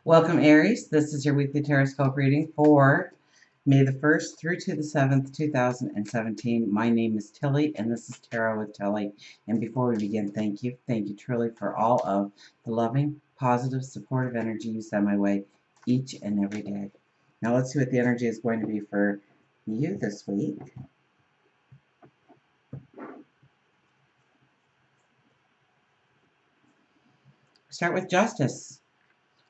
Welcome, Aries. This is your weekly Teroscope reading for May the 1st through to the 7th, 2017. My name is Tilly, and this is Tarot with Tilly. And before we begin, thank you. Thank you truly for all of the loving, positive, supportive energy you send my way each and every day. Now let's see what the energy is going to be for you this week. Start with Justice.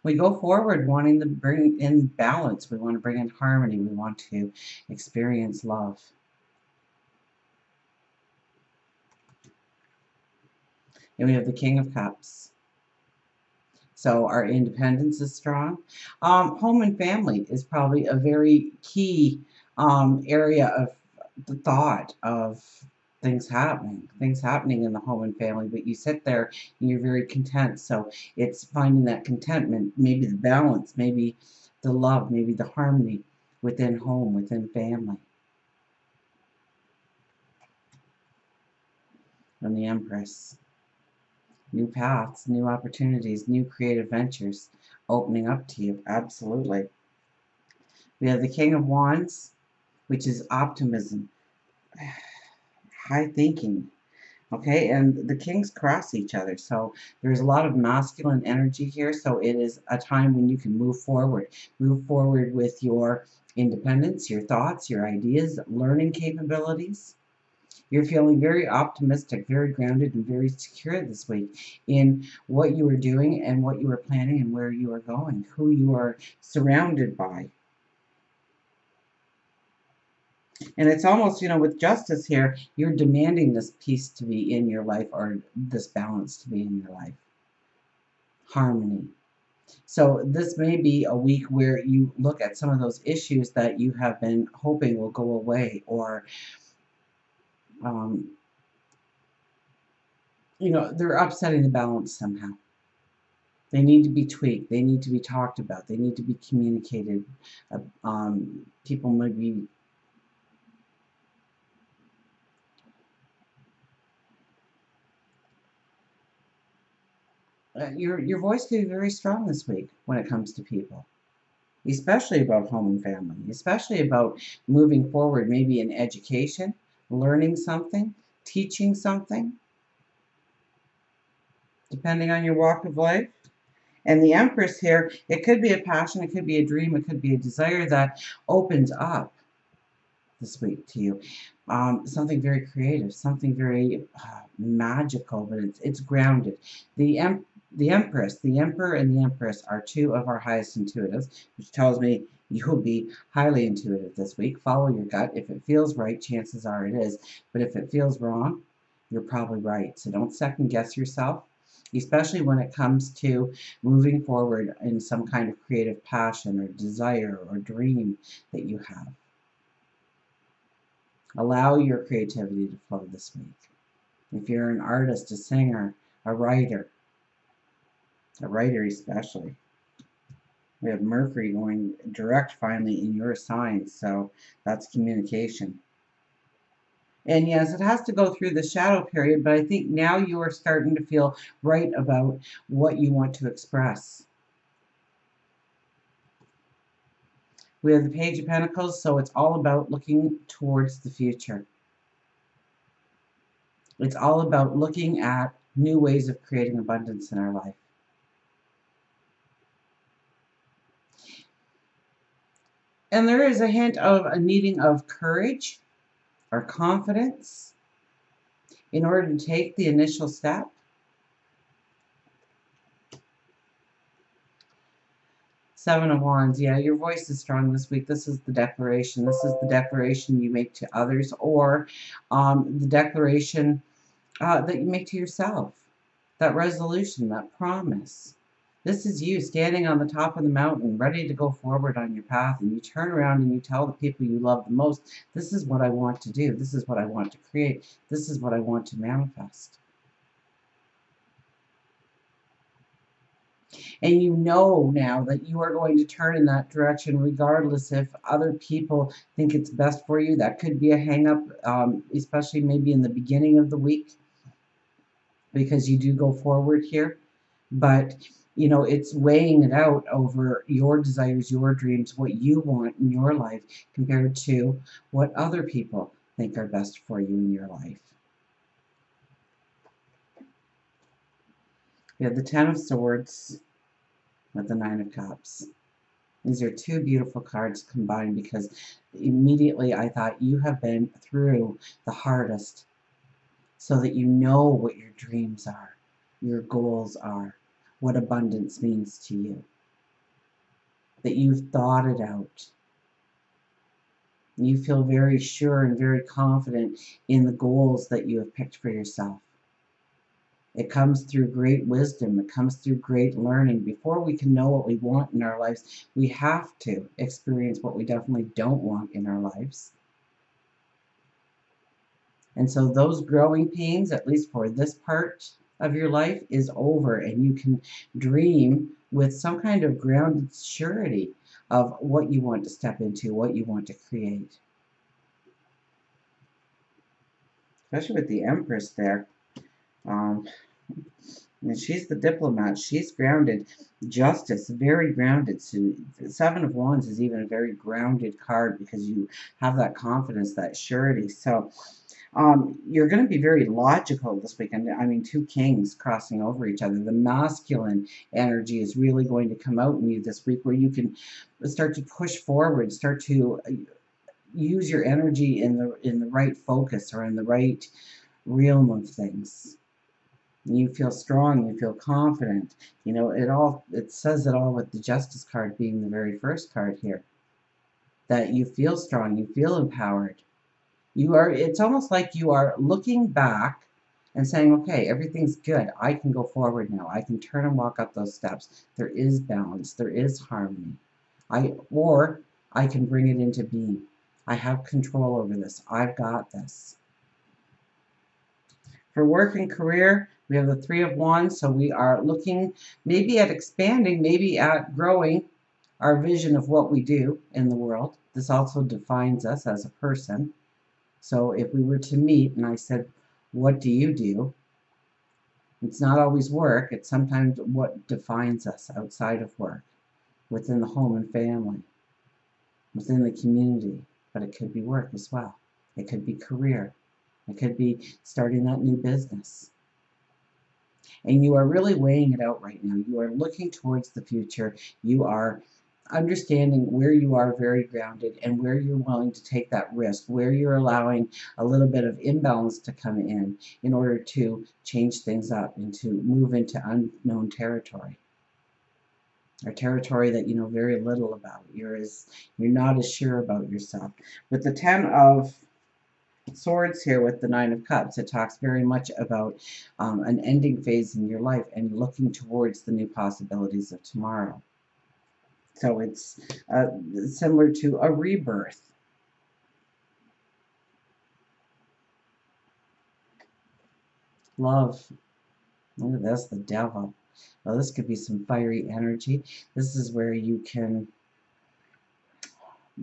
We go forward wanting to bring in balance. We want to bring in harmony. We want to experience love. And we have the King of Cups. So our independence is strong. Home and family is probably a very key area of the thought of things happening in the home and family. But you sit there and you're very content. So it's finding that contentment, maybe the balance, maybe the love, maybe the harmony within home, within family. And the Empress. New paths, new opportunities, new creative ventures opening up to you. Absolutely. We have the King of Wands, which is optimism, high thinking. Okay, and the kings cross each other. So there's a lot of masculine energy here. So it is a time when you can move forward. Move forward with your independence, your thoughts, your ideas, learning capabilities. You're feeling very optimistic, very grounded, and very secure this week in what you are doing and what you are planning and where you are going, who you are surrounded by. And it's almost, with Justice here, you're demanding this peace to be in your life or this balance to be in your life. Harmony. So this may be a week where you look at some of those issues that you have been hoping will go away, or they're upsetting the balance somehow. They need to be tweaked. They need to be talked about. They need to be communicated. People might be your voice can be very strong this week when it comes to people, especially about home and family, especially about moving forward, maybe in education, learning something, teaching something, depending on your walk of life. And the Empress here, it could be a passion, it could be a dream, it could be a desire that opens up this week to you. Something very creative, something very magical, but it's grounded. The Empress, the Emperor, and the Empress are two of our highest intuitives, which tells me you'll be highly intuitive this week. Follow your gut. If it feels right, chances are it is. But if it feels wrong, you're probably right. So don't second guess yourself, especially when it comes to moving forward in some kind of creative passion or desire or dream that you have. Allow your creativity to flow this week. If you're an artist, a singer, a writer especially. We have Mercury going direct finally in your sign, so that's communication. And yes, it has to go through the shadow period, but I think now you are starting to feel right about what you want to express. We have the Page of Pentacles, so it's all about looking towards the future. It's all about looking at new ways of creating abundance in our life. And there is a hint of a needing of courage or confidence in order to take the initial step. Seven of Wands. Yeah, your voice is strong this week. This is the declaration. This is the declaration you make to others, or the declaration that you make to yourself. That resolution, that promise. This is you standing on the top of the mountain, ready to go forward on your path, and you turn around and you tell the people you love the most, this is what I want to do. This is what I want to create. This is what I want to manifest. And you know now that you are going to turn in that direction regardless if other people think it's best for you. That could be a hang-up, especially maybe in the beginning of the week, because you do go forward here. But you know, it's weighing it out over your desires, your dreams, what you want in your life compared to what other people think are best for you in your life. We have the Ten of Swords with the Nine of Cups. These are two beautiful cards combined because immediately I thought you have been through the hardest so that you know what your dreams are, your goals are, what abundance means to you, that you've thought it out. You feel very sure and very confident in the goals that you have picked for yourself. It comes through great wisdom. It comes through great learning. Before we can know what we want in our lives, we have to experience what we definitely don't want in our lives. And so those growing pains, at least for this part of your life, is over, and you can dream with some kind of grounded surety of what you want to step into, what you want to create. Especially with the Empress there. And she's the diplomat. She's grounded. Justice, very grounded. So the Seven of Wands is even a very grounded card because you have that confidence, that surety. So you're going to be very logical this weekend. I mean, two kings crossing over each other. The masculine energy is really going to come out in you this week, where you can start to push forward, start to use your energy in the right focus or in the right realm of things. You feel strong, you feel confident. You know, it says it all with the Justice card being the very first card here. That you feel strong, you feel empowered. It's almost like you are looking back and saying, okay, everything's good. I can go forward now. I can turn and walk up those steps. There is balance, there is harmony. Or I can bring it into being. I have control over this. I've got this. For work and career, we have the Three of Wands, so we are looking maybe at expanding, maybe at growing our vision of what we do in the world. This also defines us as a person. So if we were to meet and I said, what do you do? It's not always work. It's sometimes what defines us outside of work, within the home and family, within the community. But it could be work as well. It could be career. It could be starting that new business. And you are really weighing it out right now. You are looking towards the future. You are understanding where you are very grounded and where you're willing to take that risk, where you're allowing a little bit of imbalance to come in order to change things up and to move into unknown territory. Or territory that you know very little about. You're not as sure about yourself. With the Ten of Swords here with the Nine of Cups, it talks very much about an ending phase in your life and looking towards the new possibilities of tomorrow. So it's similar to a rebirth. Love. Look at this, the Devil. Well, this could be some fiery energy. This is where you can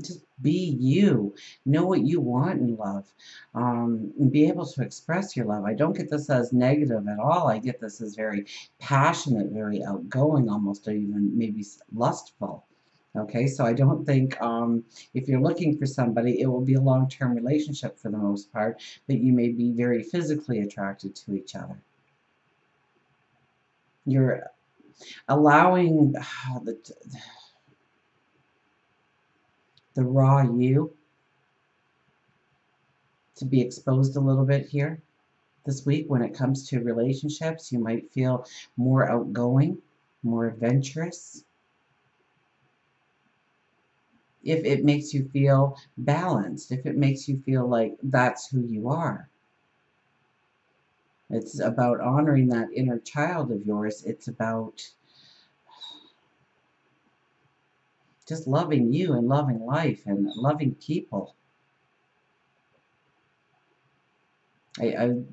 just be you, know what you want in love, and be able to express your love. I don't get this as negative at all. I get this as very passionate, very outgoing, almost even maybe lustful. Okay, so I don't think if you're looking for somebody, it will be a long-term relationship for the most part, but you may be very physically attracted to each other. You're allowing the raw you to be exposed a little bit here this week. When it comes to relationships, you might feel more outgoing, more adventurous. If it makes you feel balanced, if it makes you feel like that's who you are. It's about honoring that inner child of yours. It's about just loving you and loving life and loving people. I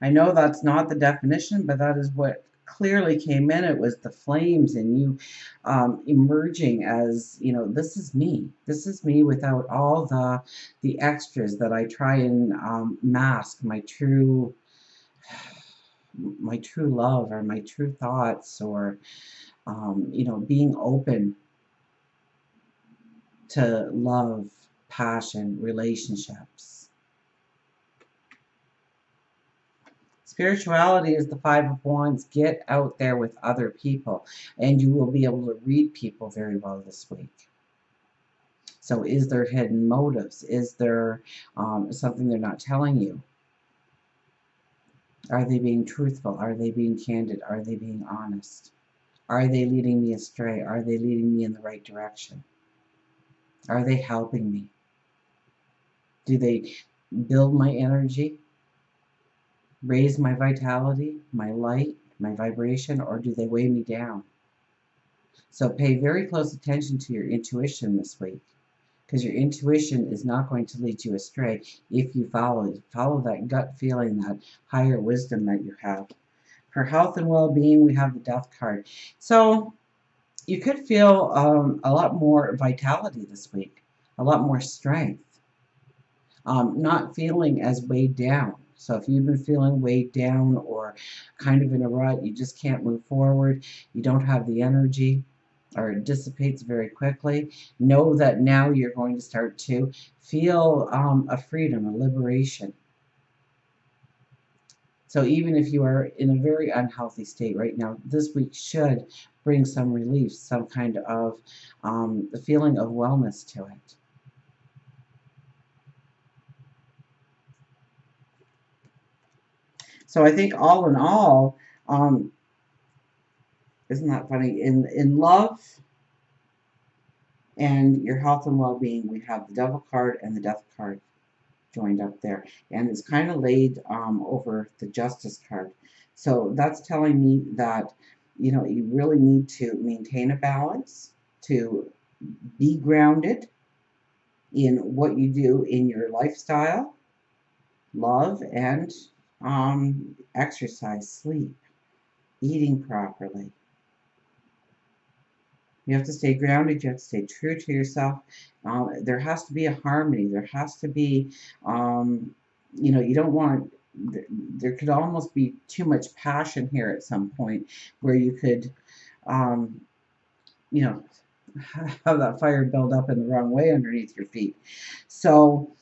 know that's not the definition, but that is what clearly came in. It was the flames and you emerging as, you know, this is me. This is me without all the extras that I try and mask my true my true love or my true thoughts, or being open to love, passion, relationships. Spirituality is the Five of Wands. Get out there with other people, and you will be able to read people very well this week. So is there hidden motives? Is there something they're not telling you? Are they being truthful? Are they being candid? Are they being honest? Are they leading me astray? Are they leading me in the right direction? Are they helping me? Do they build my energy, raise my vitality, my light, my vibration, or do they weigh me down? So pay very close attention to your intuition this week, because your intuition is not going to lead you astray if you follow that gut feeling, that higher wisdom that you have. For health and well-being, we have the Death card. So you could feel a lot more vitality this week, a lot more strength, not feeling as weighed down. So if you've been feeling weighed down or kind of in a rut, you just can't move forward, you don't have the energy, or it dissipates very quickly, know that now you're going to start to feel a freedom, a liberation. So even if you are in a very unhealthy state right now, this week should bring some relief, some kind of the feeling of wellness to it. So I think all in all, isn't that funny? In love and your health and well-being, we have the Devil card and the Death card joined up there, and it's kind of laid over the Justice card. So that's telling me that you really need to maintain a balance, to be grounded in what you do in your lifestyle, love, and exercise, sleep, eating properly. You have to stay grounded. You have to stay true to yourself. There has to be a harmony. There has to be, you don't want, there could almost be too much passion here at some point where you could, um, you know, have that fire build up in the wrong way underneath your feet. So,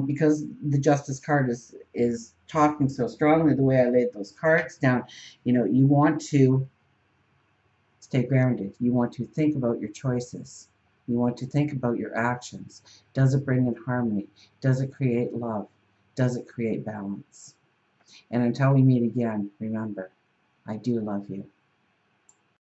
because the Justice card is talking so strongly, the way I laid those cards down, you want to stay grounded. You want to think about your choices. You want to think about your actions. Does it bring in harmony? Does it create love? Does it create balance? And until we meet again, remember, I do love you.